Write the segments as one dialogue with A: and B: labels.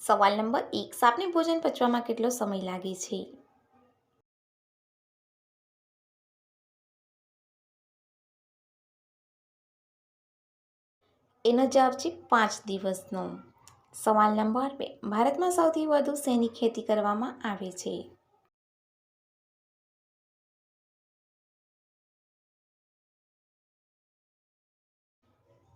A: સવાલ નંબર 1, સાપને ભોજન પચવામાં કેટલો સમય લાગે છે? એનો જવાબ છે 5 દિવસનો. સવાલ નંબર 2, ભારતમાં સૌથી વધુ શેની ખેતી કરવામાં આવે છે?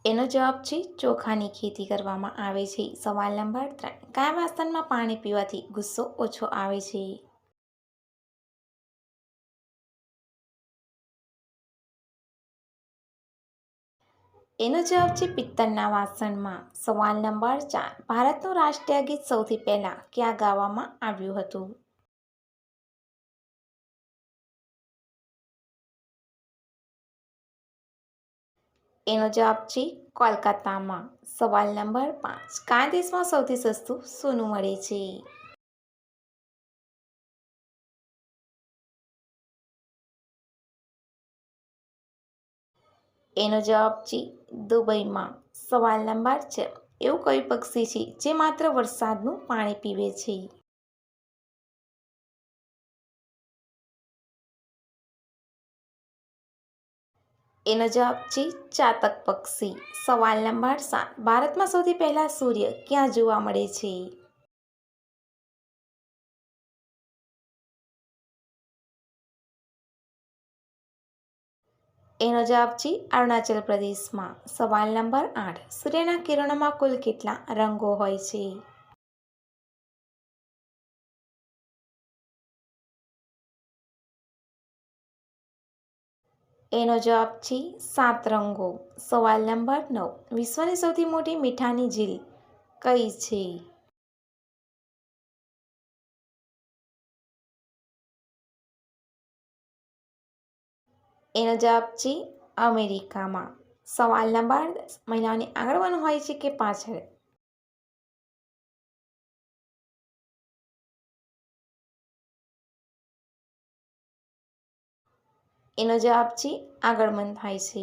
A: એનો જવાબ છે ચોખાની ખેતી કરવામાં આવે છે. સવાલ નંબર 3, કયા વાસણમાં પાણી પીવાથી ગુસ્સો ઓછો આવે છે? એનો જવાબ છે પિત્તળના વાસણમાં. સવાલ નંબર 4, ભારતનું રાષ્ટ્રીય ગીત સૌથી પહેલાં ક્યાં ગાવામાં આવ્યું હતું? એનો જવાબ છે કોલકાતામાં. સવાલ નંબર 5, કયા દેશમાં સૌથી સસ્તું સોનું મળે છે? એનો જવાબ છે દુબઈમાં. સવાલ નંબર 6, એવું કયું પક્ષી છે જે માત્ર વરસાદનું પાણી પીવે છે? એનો જવાબ છે ચાતક પક્ષી. સવાલ નંબર 7, ભારતમાં સૌથી પહેલા સૂર્ય ક્યાં જોવા મળે છે? એનો જવાબ છે અરુણાચલ પ્રદેશમાં. સવાલ નંબર 8, સૂર્યના કિરણોમાં કુલ કેટલા રંગો હોય છે? એનો જવાબ છે 7 રંગો. સવાલ નંબર 9, વિશ્વની સૌથી મોટી મીઠાની ઝીલ કઈ છે? એનો જવાબ છે અમેરિકામાં. સવાલ નંબર 10, મહિલાઓને આગળ વધવાનું હોય છે કે પાછળ? એનો જવાબ છે આગળ મન થાય છે.